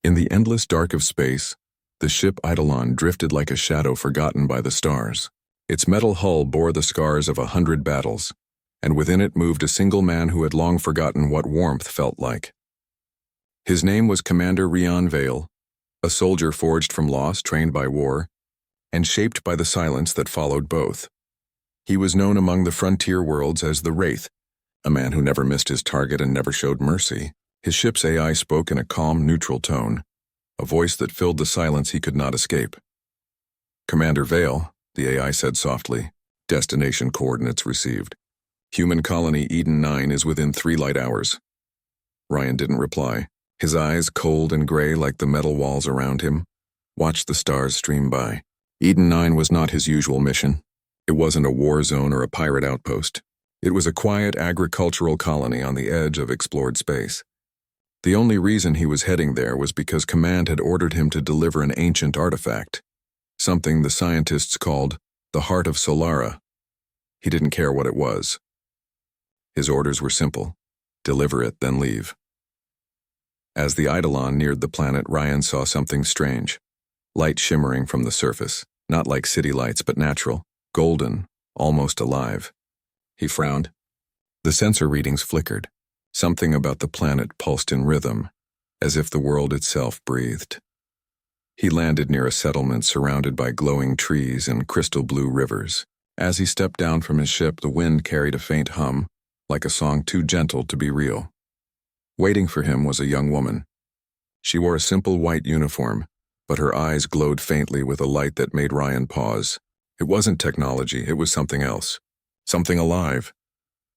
In the endless dark of space, the ship Eidolon drifted like a shadow forgotten by the stars. Its metal hull bore the scars of 100 battles, and within it moved a single man who had long forgotten what warmth felt like. His name was Commander Rian Vale, a soldier forged from loss, trained by war, and shaped by the silence that followed both. He was known among the frontier worlds as the Wraith, a man who never missed his target and never showed mercy. His ship's AI spoke in a calm, neutral tone, a voice that filled the silence he could not escape. "Commander Vale," the AI said softly. "Destination coordinates received. Human colony Eden 9 is within 3 light hours." Ryan didn't reply. His eyes, cold and gray like the metal walls around him, watched the stars stream by. Eden 9 was not his usual mission. It wasn't a war zone or a pirate outpost. It was a quiet agricultural colony on the edge of explored space. The only reason he was heading there was because Command had ordered him to deliver an ancient artifact, something the scientists called the Heart of Solara. He didn't care what it was. His orders were simple: deliver it, then leave. As the Eidolon neared the planet, Ryan saw something strange. Light shimmering from the surface, not like city lights but natural, golden, almost alive. He frowned. The sensor readings flickered. Something about the planet pulsed in rhythm, as if the world itself breathed. He landed near a settlement surrounded by glowing trees and crystal blue rivers. As he stepped down from his ship, the wind carried a faint hum, like a song too gentle to be real. Waiting for him was a young woman. She wore a simple white uniform, but her eyes glowed faintly with a light that made Ryan pause. It wasn't technology, it was something else. Something alive.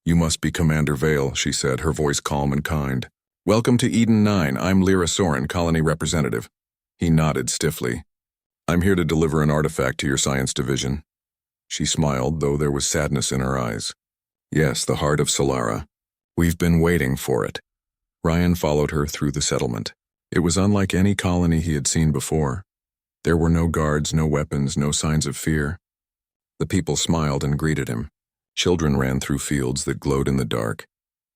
"You must be Commander Vale," she said, her voice calm and kind. "Welcome to Eden 9, I'm Lyra Soren, colony representative." He nodded stiffly. "I'm here to deliver an artifact to your science division." She smiled, though there was sadness in her eyes. "Yes, the Heart of Solara. We've been waiting for it." Ryan followed her through the settlement. It was unlike any colony he had seen before. There were no guards, no weapons, no signs of fear. The people smiled and greeted him. Children ran through fields that glowed in the dark,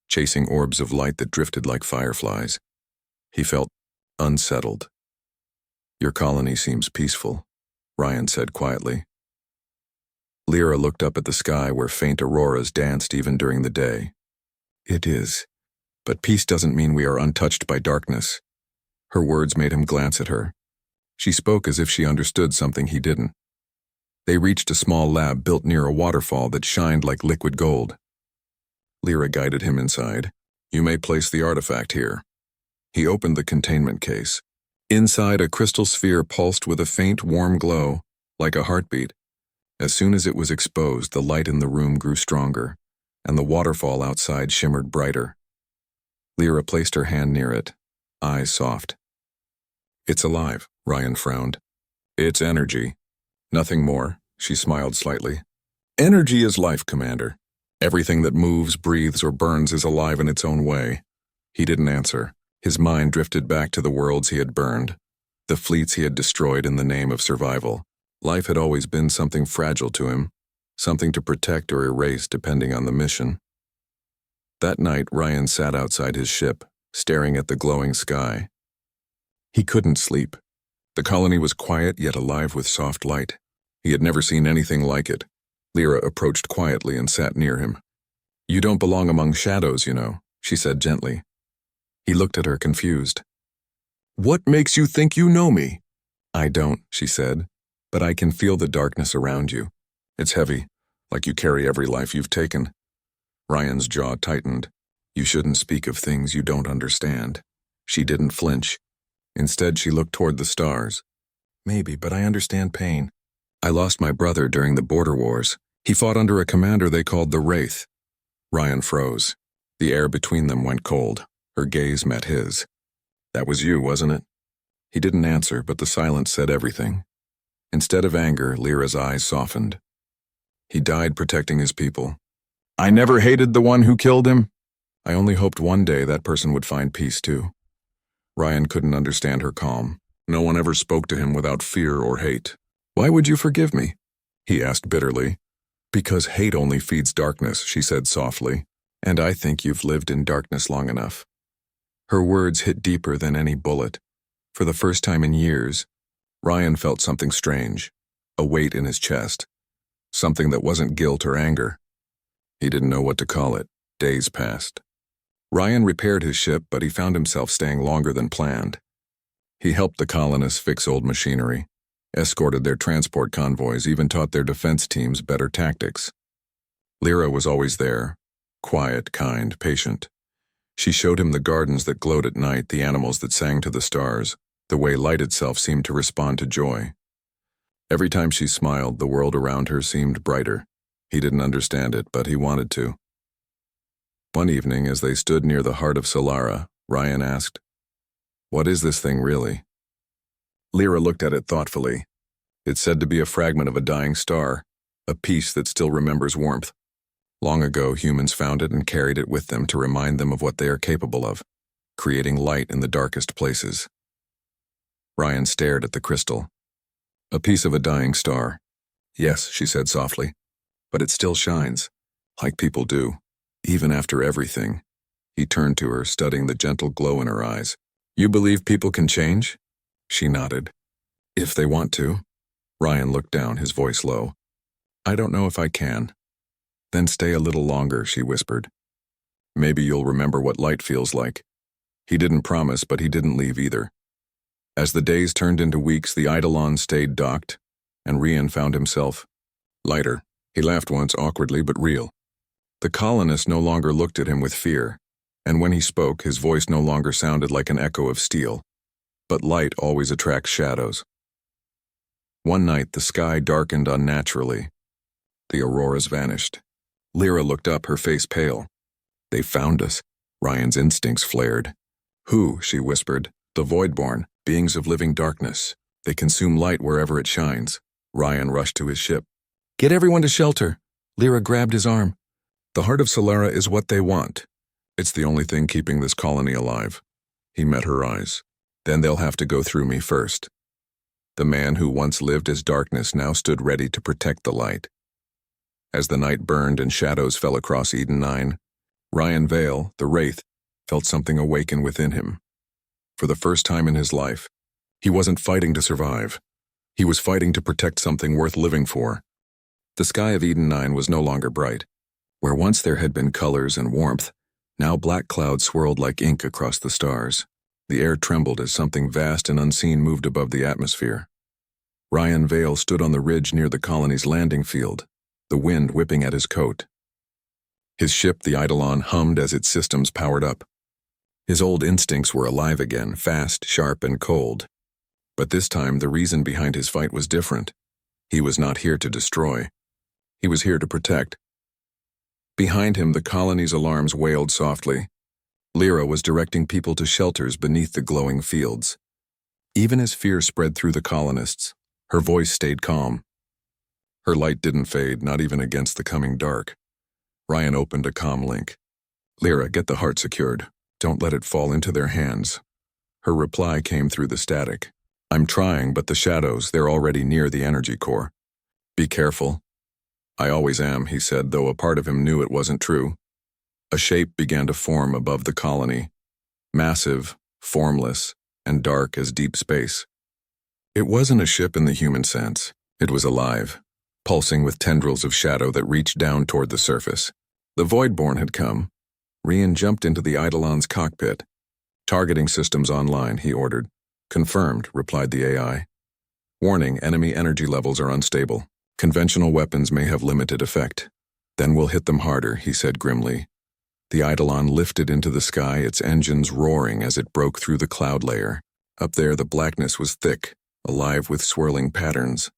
chasing orbs of light that drifted like fireflies. He felt unsettled. "Your colony seems peaceful," Ryan said quietly. Lyra looked up at the sky where faint auroras danced even during the day. "It is. But peace doesn't mean we are untouched by darkness." Her words made him glance at her. She spoke as if she understood something he didn't. They reached a small lab built near a waterfall that shined like liquid gold. Lyra guided him inside. "You may place the artifact here." He opened the containment case. Inside, a crystal sphere pulsed with a faint, warm glow, like a heartbeat. As soon as it was exposed, the light in the room grew stronger, and the waterfall outside shimmered brighter. Lyra placed her hand near it, eyes soft. "It's alive," Ryan frowned. "It's energy. Nothing more," she smiled slightly. "Energy is life, Commander. Everything that moves, breathes, or burns is alive in its own way." He didn't answer. His mind drifted back to the worlds he had burned, the fleets he had destroyed in the name of survival. Life had always been something fragile to him, something to protect or erase depending on the mission. That night, Ryan sat outside his ship, staring at the glowing sky. He couldn't sleep. The colony was quiet yet alive with soft light. He had never seen anything like it. Lyra approached quietly and sat near him. "You don't belong among shadows, you know," she said gently. He looked at her confused. "What makes you think you know me?" "I don't," she said, "but I can feel the darkness around you. It's heavy, like you carry every life you've taken." Ryan's jaw tightened. "You shouldn't speak of things you don't understand." She didn't flinch. Instead, she looked toward the stars. "Maybe, but I understand pain. I lost my brother during the border wars. He fought under a commander they called the Wraith." Ryan froze. The air between them went cold. Her gaze met his. "That was you, wasn't it?" He didn't answer, but the silence said everything. Instead of anger, Lyra's eyes softened. "He died protecting his people. I never hated the one who killed him. I only hoped one day that person would find peace too." Ryan couldn't understand her calm. No one ever spoke to him without fear or hate. "Why would you forgive me?" he asked bitterly. "Because hate only feeds darkness," she said softly, "and I think you've lived in darkness long enough." Her words hit deeper than any bullet. For the first time in years, Ryan felt something strange, a weight in his chest, something that wasn't guilt or anger. He didn't know what to call it. Days passed. Ryan repaired his ship, but he found himself staying longer than planned. He helped the colonists fix old machinery, escorted their transport convoys, even taught their defense teams better tactics. Lyra was always there, quiet, kind, patient. She showed him the gardens that glowed at night, the animals that sang to the stars, the way light itself seemed to respond to joy. Every time she smiled, the world around her seemed brighter. He didn't understand it, but he wanted to. One evening, as they stood near the heart of Solara, Ryan asked, "What is this thing really?" Lyra looked at it thoughtfully. It said to be a fragment of a dying star, a piece that still remembers warmth. Long ago, humans found it and carried it with them to remind them of what they are capable of, creating light in the darkest places. Ryan stared at the crystal. A piece of a dying star. "Yes," she said softly, "but it still shines, like people do, even after everything." He turned to her, studying the gentle glow in her eyes. "You believe people can change?" She nodded. "If they want to." Ryan looked down, his voice low. "I don't know if I can." "Then stay a little longer," she whispered. "Maybe you'll remember what light feels like." He didn't promise, but he didn't leave either. As the days turned into weeks, the Eidolon stayed docked, and Ryan found himself lighter. He laughed once, awkwardly but real. The colonists no longer looked at him with fear, and when he spoke, his voice no longer sounded like an echo of steel. But light always attracts shadows. One night, the sky darkened unnaturally. The auroras vanished. Lyra looked up, her face pale. "They found us." Ryan's instincts flared. "Who?" she whispered. "The Voidborn, beings of living darkness. They consume light wherever it shines." Ryan rushed to his ship. "Get everyone to shelter." Lyra grabbed his arm. "The heart of Solara is what they want. It's the only thing keeping this colony alive." He met her eyes. "Then they'll have to go through me first." The man who once lived as darkness now stood ready to protect the light. As the night burned and shadows fell across Eden 9, Ryan Vale, the Wraith, felt something awaken within him. For the first time in his life, he wasn't fighting to survive. He was fighting to protect something worth living for. The sky of Eden 9 was no longer bright. Where once there had been colors and warmth, now black clouds swirled like ink across the stars. The air trembled as something vast and unseen moved above the atmosphere. Ryan Vale stood on the ridge near the colony's landing field, the wind whipping at his coat. His ship, the Eidolon, hummed as its systems powered up. His old instincts were alive again, fast, sharp, and cold. But this time, the reason behind his fight was different. He was not here to destroy. He was here to protect. Behind him, the colony's alarms wailed softly. Lyra was directing people to shelters beneath the glowing fields. Even as fear spread through the colonists, her voice stayed calm. Her light didn't fade, not even against the coming dark. Ryan opened a comm link. "Lyra, get the heart secured. Don't let it fall into their hands." Her reply came through the static. "I'm trying, but the shadows, they're already near the energy core. Be careful." "I always am," he said, though a part of him knew it wasn't true. A shape began to form above the colony, massive, formless, and dark as deep space. It wasn't a ship in the human sense. It was alive, pulsing with tendrils of shadow that reached down toward the surface. The Voidborn had come. Ryan jumped into the Eidolon's cockpit. "Targeting systems online," he ordered. "Confirmed," replied the AI. "Warning, enemy energy levels are unstable. Conventional weapons may have limited effect." "Then we'll hit them harder," he said grimly. The Eidolon lifted into the sky, its engines roaring as it broke through the cloud layer. Up there, the blackness was thick, alive with swirling patterns.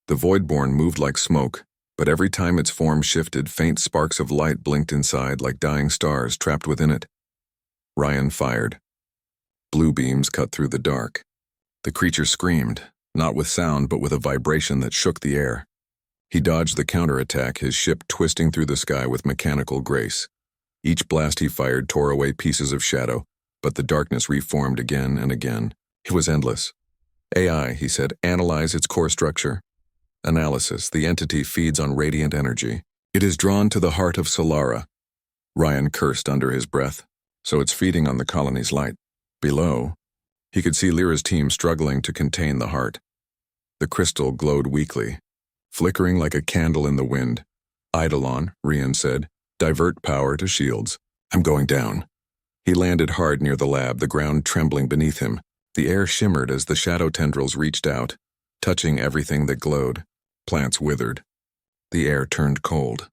The Voidborn moved like smoke, but every time its form shifted, faint sparks of light blinked inside like dying stars trapped within it. Ryan fired. Blue beams cut through the dark. The creature screamed, not with sound but with a vibration that shook the air. He dodged the counterattack, his ship twisting through the sky with mechanical grace. Each blast he fired tore away pieces of shadow, but the darkness reformed again and again. It was endless. "AI," he said, "analyze its core structure." Analysis. The entity feeds on radiant energy. It is drawn to the heart of Solara. Ryan cursed under his breath. So it's feeding on the colony's light. Below, He could see Lyra's team struggling to contain the heart. The crystal glowed weakly, flickering like a candle in the wind. "Eidolon," Rian said, "divert power to shields. I'm going down." He landed hard near the lab, the ground trembling beneath him. The air shimmered as the shadow tendrils reached out, touching everything that glowed. Plants withered. The air turned cold.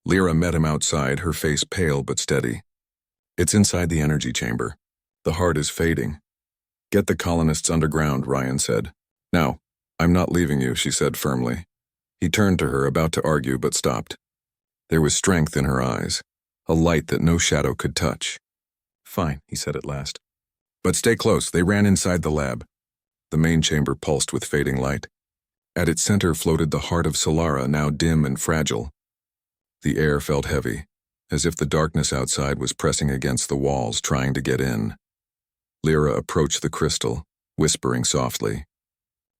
Lyra met him outside, her face pale but steady. "It's inside the energy chamber. The heart is fading." "Get the colonists underground," Ryan said. "Now, I'm not leaving you," she said firmly. He turned to her, about to argue, but stopped. There was strength in her eyes, a light that no shadow could touch. "Fine," he said at last. "But stay close." They ran inside the lab. The main chamber pulsed with fading light. At its center floated the heart of Solara, now dim and fragile. The air felt heavy, as if the darkness outside was pressing against the walls, trying to get in. Lyra approached the crystal, whispering softly.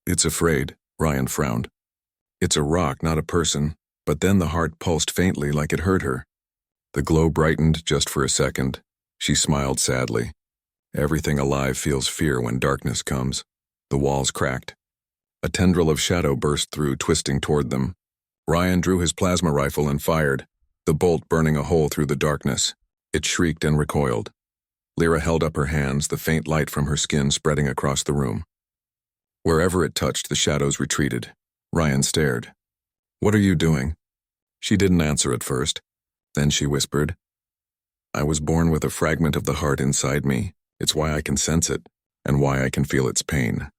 "It's afraid," Ryan frowned. "It's a rock, not a person." But then the heart pulsed faintly, like it hurt her. The glow brightened just for a second. She smiled sadly. Everything alive feels fear when darkness comes. The walls cracked. A tendril of shadow burst through, twisting toward them. Ryan drew his plasma rifle and fired, the bolt burning a hole through the darkness. It shrieked and recoiled. Lyra held up her hands, the faint light from her skin spreading across the room. Wherever it touched, the shadows retreated. Ryan stared. "What are you doing?" She didn't answer at first. Then she whispered, "I was born with a fragment of the heart inside me. It's why I can sense it, and why I can feel its pain."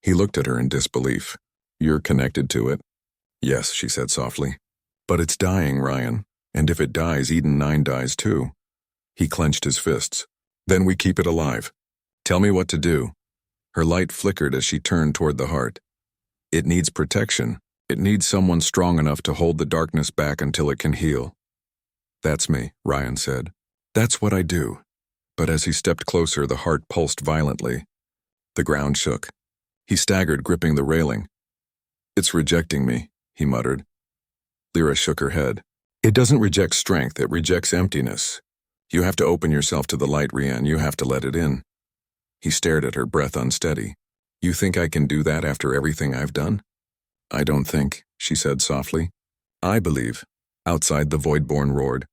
He looked at her in disbelief. "You're connected to it?" "Yes," she said softly. "But it's dying, Ryan, and if it dies, Eden 9 dies too." He clenched his fists. "Then we keep it alive. Tell me what to do." Her light flickered as she turned toward the heart. "It needs protection. It needs someone strong enough to hold the darkness back until it can heal." "That's me," Ryan said. "That's what I do." But as he stepped closer, the heart pulsed violently. The ground shook. He staggered, gripping the railing. "It's rejecting me," he muttered. Lyra shook her head. "It doesn't reject strength, it rejects emptiness. You have to open yourself to the light, Rian. You have to let it in." He stared at her, breath unsteady. "You think I can do that after everything I've done?" "I don't think," she said softly. "I believe." Outside, the Voidborn roared.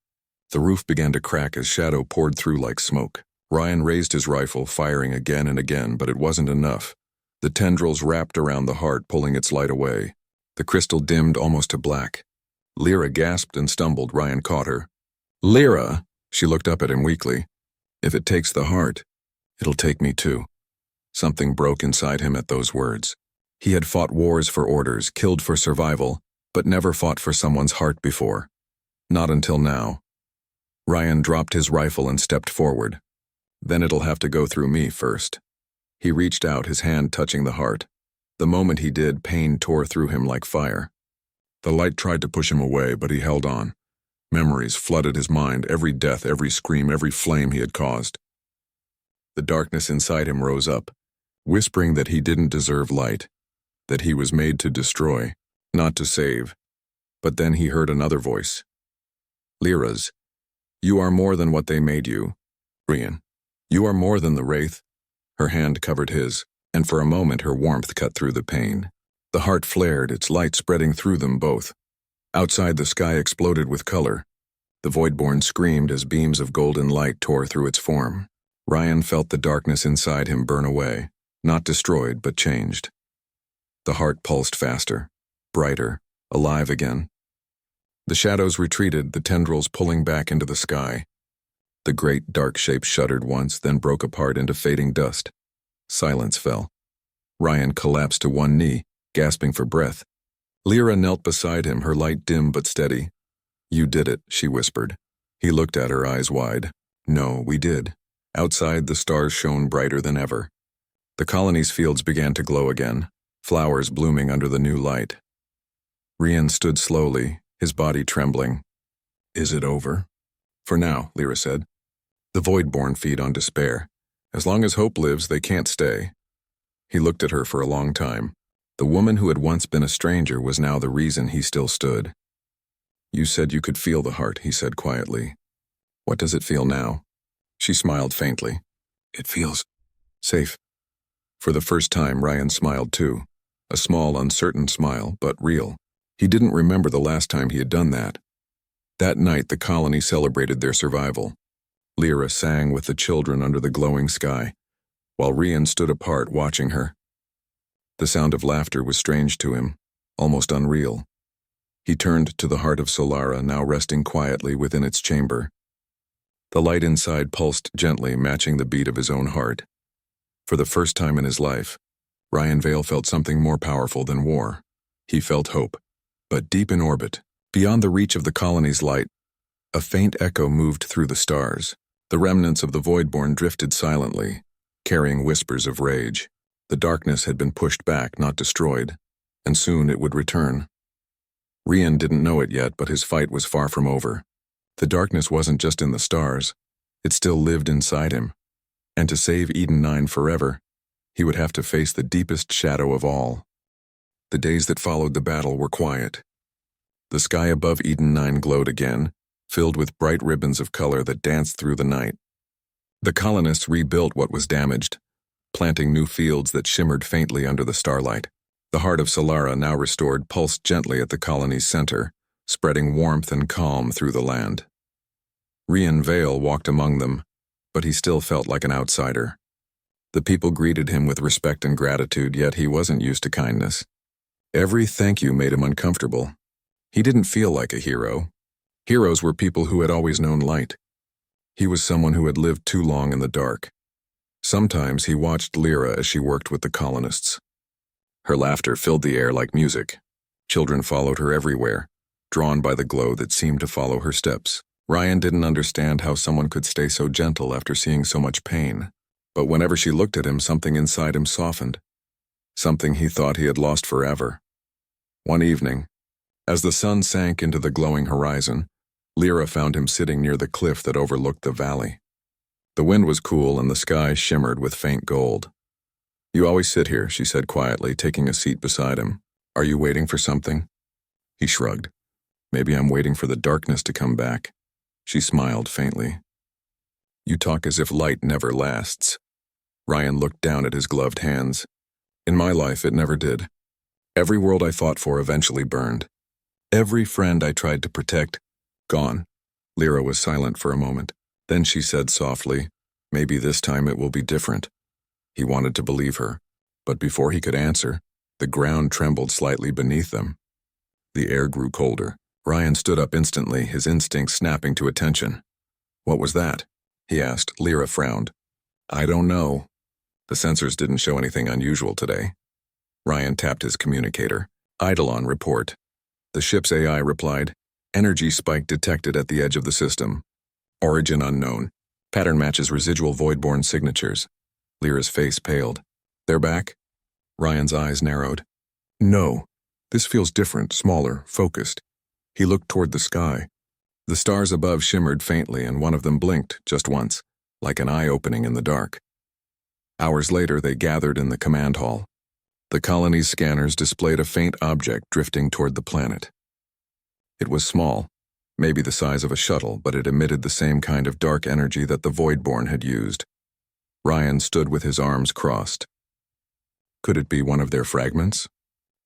The roof began to crack as shadow poured through like smoke. Ryan raised his rifle, firing again and again, but it wasn't enough. The tendrils wrapped around the heart, pulling its light away. The crystal dimmed almost to black. Lyra gasped and stumbled. Ryan caught her. "Lyra!" She looked up at him weakly. "If it takes the heart, it'll take me too." Something broke inside him at those words. He had fought wars for orders, killed for survival, but never fought for someone's heart before. Not until now. Ryan dropped his rifle and stepped forward. "Then it'll have to go through me first." He reached out, his hand touching the heart. The moment he did, pain tore through him like fire. The light tried to push him away, but he held on. Memories flooded his mind, every death, every scream, every flame he had caused. The darkness inside him rose up, whispering that he didn't deserve light, that he was made to destroy, not to save. But then he heard another voice. Lyra's. "You are more than what they made you, Rian. You are more than the wraith." Her hand covered his, and for a moment her warmth cut through the pain. The heart flared, its light spreading through them both. Outside, the sky exploded with color. The Voidborn screamed as beams of golden light tore through its form. Ryan felt the darkness inside him burn away, not destroyed, but changed. The heart pulsed faster, brighter, alive again. The shadows retreated, the tendrils pulling back into the sky. The great dark shape shuddered once, then broke apart into fading dust. Silence fell. Ryan collapsed to one knee, gasping for breath. Lyra knelt beside him, her light dim but steady. "You did it," she whispered. He looked at her, eyes wide. "No, we did." Outside, the stars shone brighter than ever. The colony's fields began to glow again, flowers blooming under the new light. Rian stood slowly, his body trembling. "Is it over?" "For now," Lyra said. "The Voidborn feed on despair. As long as hope lives, they can't stay." He looked at her for a long time. The woman who had once been a stranger was now the reason he still stood. "You said you could feel the heart," he said quietly. "What does it feel now?" She smiled faintly. "It feels safe." For the first time, Ryan smiled too. A small, uncertain smile, but real. He didn't remember the last time he had done that. That night, the colony celebrated their survival. Lyra sang with the children under the glowing sky, while Ryan stood apart watching her. The sound of laughter was strange to him, almost unreal. He turned to the heart of Solara, now resting quietly within its chamber. The light inside pulsed gently, matching the beat of his own heart. For the first time in his life, Ryan Vale felt something more powerful than war. He felt hope. But deep in orbit, beyond the reach of the colony's light, a faint echo moved through the stars. The remnants of the Voidborn drifted silently, carrying whispers of rage. The darkness had been pushed back, not destroyed, and soon it would return. Ryan didn't know it yet, but his fight was far from over. The darkness wasn't just in the stars, it still lived inside him. And to save Eden 9 forever, he would have to face the deepest shadow of all. The days that followed the battle were quiet. The sky above Eden 9 glowed again, filled with bright ribbons of color that danced through the night. The colonists rebuilt what was damaged, planting new fields that shimmered faintly under the starlight. The heart of Solara, now restored, pulsed gently at the colony's center, spreading warmth and calm through the land. Ryan Vale walked among them, but he still felt like an outsider. The people greeted him with respect and gratitude, yet he wasn't used to kindness. Every thank you made him uncomfortable. He didn't feel like a hero. Heroes were people who had always known light. He was someone who had lived too long in the dark. Sometimes he watched Lyra as she worked with the colonists. Her laughter filled the air like music. Children followed her everywhere, drawn by the glow that seemed to follow her steps. Ryan didn't understand how someone could stay so gentle after seeing so much pain. But whenever she looked at him, something inside him softened. Something he thought he had lost forever. One evening, as the sun sank into the glowing horizon, Lyra found him sitting near the cliff that overlooked the valley. The wind was cool and the sky shimmered with faint gold. "You always sit here," she said quietly, taking a seat beside him. "Are you waiting for something?" He shrugged. "Maybe I'm waiting for the darkness to come back." She smiled faintly. "You talk as if light never lasts." Ryan looked down at his gloved hands. "In my life, it never did. Every world I fought for eventually burned. Every friend I tried to protect, gone." Lyra was silent for a moment. Then she said softly, "Maybe this time it will be different." He wanted to believe her, but before he could answer, the ground trembled slightly beneath them. The air grew colder. Ryan stood up instantly, his instincts snapping to attention. "What was that?" he asked. Lyra frowned. "I don't know. The sensors didn't show anything unusual today." Ryan tapped his communicator. "Eidolon report." The ship's AI replied, "Energy spike detected at the edge of the system. Origin unknown. Pattern matches residual Voidborn signatures." Lyra's face paled. "They're back?" Ryan's eyes narrowed. "No. This feels different, smaller, focused." He looked toward the sky. The stars above shimmered faintly, and one of them blinked just once, like an eye opening in the dark. Hours later, they gathered in the command hall. The colony's scanners displayed a faint object drifting toward the planet. It was small, maybe the size of a shuttle, but it emitted the same kind of dark energy that the Voidborn had used. Ryan stood with his arms crossed. Could it be one of their fragments?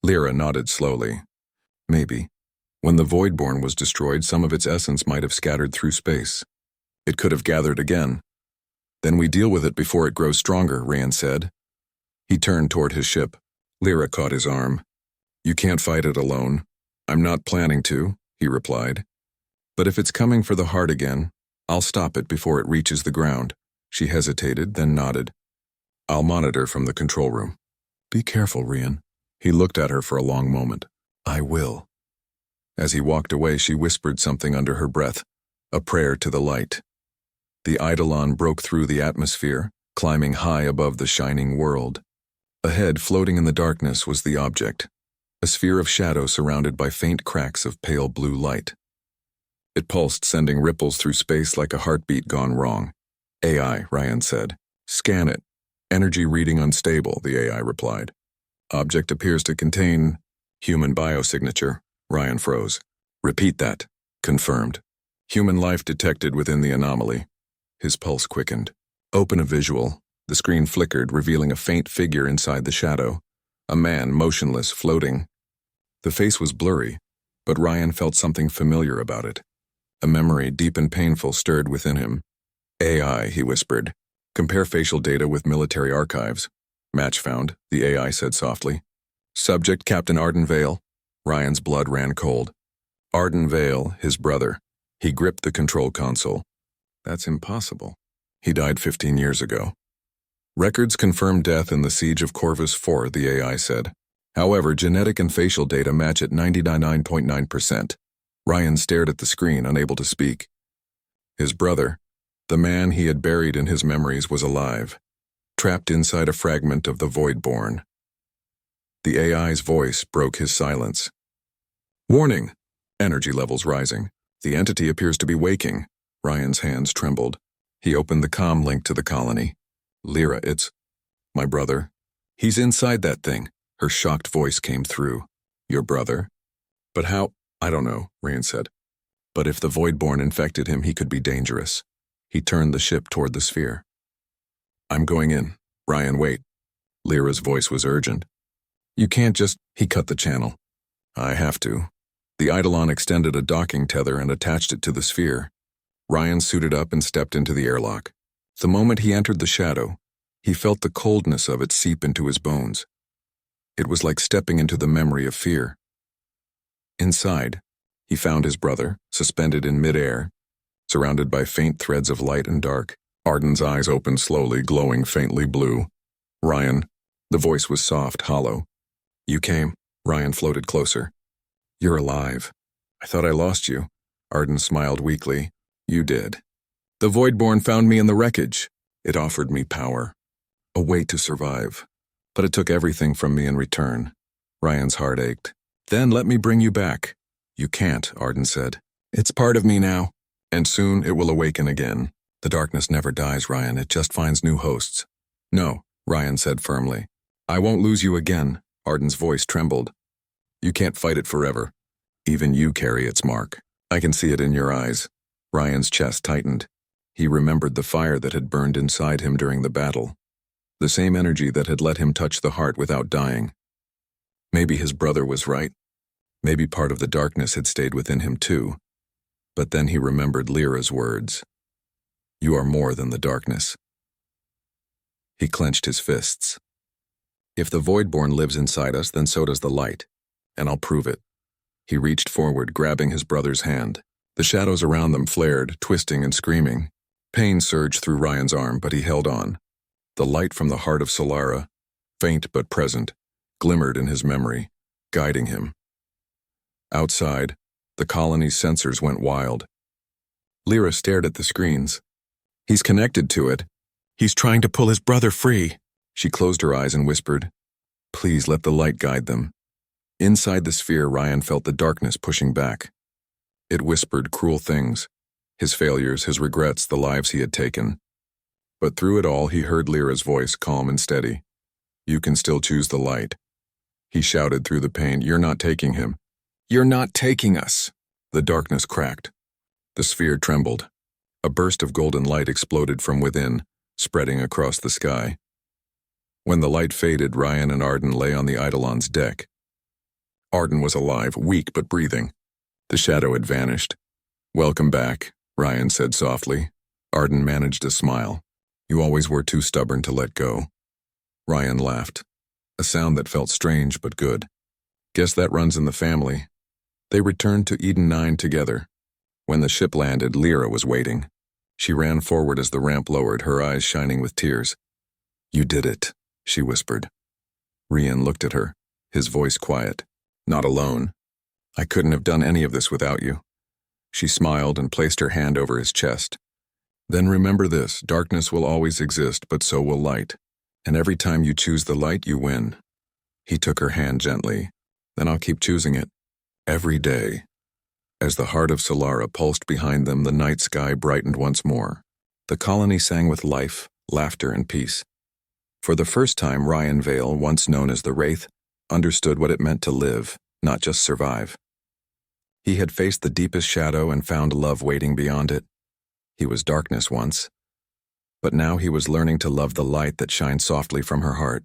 Lyra nodded slowly. Maybe. When the Voidborn was destroyed, some of its essence might have scattered through space. It could have gathered again. "Then we deal with it before it grows stronger," Ryan said. He turned toward his ship. Lyra caught his arm. "You can't fight it alone." "I'm not planning to," he replied. "But if it's coming for the heart again, I'll stop it before it reaches the ground." She hesitated, then nodded. "I'll monitor from the control room." "Be careful, Ryan." He looked at her for a long moment. "I will." As he walked away, she whispered something under her breath, a prayer to the light. The Eidolon broke through the atmosphere, climbing high above the shining world. Ahead, floating in the darkness, was the object, a sphere of shadow surrounded by faint cracks of pale blue light. It pulsed, sending ripples through space like a heartbeat gone wrong. "AI," Ryan said. "Scan it." "Energy reading unstable," the AI replied. "Object appears to contain human biosignature." Ryan froze. "Repeat that." "Confirmed." "Human life detected within the anomaly." His pulse quickened. "Open a visual." The screen flickered, revealing a faint figure inside the shadow. A man, motionless, floating. The face was blurry, but Ryan felt something familiar about it. A memory, deep and painful, stirred within him. AI, he whispered. Compare facial data with military archives. Match found, the AI said softly. Subject, Captain Arden Vale. Ryan's blood ran cold. Arden Vale, his brother. He gripped the control console. That's impossible. He died 15 years ago. Records confirm death in the siege of Corvus 4, the AI said. However, genetic and facial data match at 99.9%. Ryan stared at the screen, unable to speak. His brother, the man he had buried in his memories, was alive, trapped inside a fragment of the Voidborn. The AI's voice broke his silence. Warning! Energy levels rising. The entity appears to be waking. Ryan's hands trembled. He opened the comm link to the colony. Lyra, it's my brother. He's inside that thing. Her shocked voice came through. Your brother? But how? I don't know, Ryan said. But if the Voidborn infected him, he could be dangerous. He turned the ship toward the sphere. I'm going in. Ryan, wait. Lyra's voice was urgent. You can't just... He cut the channel. I have to. The Eidolon extended a docking tether and attached it to the sphere. Ryan suited up and stepped into the airlock. The moment he entered the shadow, he felt the coldness of it seep into his bones. It was like stepping into the memory of fear. Inside, he found his brother, suspended in midair, surrounded by faint threads of light and dark. Arden's eyes opened slowly, glowing faintly blue. Ryan, the voice was soft, hollow. You came. Ryan floated closer. You're alive. I thought I lost you. Arden smiled weakly. You did. The Voidborn found me in the wreckage. It offered me power, a way to survive. But it took everything from me in return. Ryan's heart ached. Then let me bring you back. You can't, Arden said. It's part of me now, and soon it will awaken again. The darkness never dies, Ryan. It just finds new hosts. No, Ryan said firmly. I won't lose you again. Arden's voice trembled. You can't fight it forever. Even you carry its mark. I can see it in your eyes. Ryan's chest tightened. He remembered the fire that had burned inside him during the battle. The same energy that had let him touch the heart without dying. Maybe his brother was right. Maybe part of the darkness had stayed within him too. But then he remembered Lyra's words. You are more than the darkness. He clenched his fists. If the Voidborn lives inside us, then so does the light. And I'll prove it. He reached forward, grabbing his brother's hand. The shadows around them flared, twisting and screaming. Pain surged through Ryan's arm, but he held on. The light from the heart of Solara, faint but present, glimmered in his memory, guiding him. Outside, the colony's sensors went wild. Lyra stared at the screens. He's connected to it. He's trying to pull his brother free. She closed her eyes and whispered, Please let the light guide them. Inside the sphere, Ryan felt the darkness pushing back. It whispered cruel things, his failures, his regrets, the lives he had taken. But through it all, he heard Lyra's voice, calm and steady. You can still choose the light. He shouted through the pain, You're not taking him. You're not taking us. The darkness cracked. The sphere trembled. A burst of golden light exploded from within, spreading across the sky. When the light faded, Ryan and Arden lay on the Eidolon's deck. Arden was alive, weak but breathing. The shadow had vanished. Welcome back, Ryan said softly. Arden managed a smile. You always were too stubborn to let go. Ryan laughed, a sound that felt strange but good. Guess that runs in the family. They returned to Eden 9 together. When the ship landed, Lyra was waiting. She ran forward as the ramp lowered, her eyes shining with tears. You did it, she whispered. Ryan looked at her, his voice quiet. Not alone. I couldn't have done any of this without you. She smiled and placed her hand over his chest. Then remember this, darkness will always exist, but so will light. And every time you choose the light, you win. He took her hand gently. Then I'll keep choosing it. Every day. As the heart of Solara pulsed behind them, the night sky brightened once more. The colony sang with life, laughter, and peace. For the first time, Ryan Vale, once known as the Wraith, understood what it meant to live, not just survive. He had faced the deepest shadow and found love waiting beyond it. He was darkness once, But now he was learning to love the light that shines softly from her heart.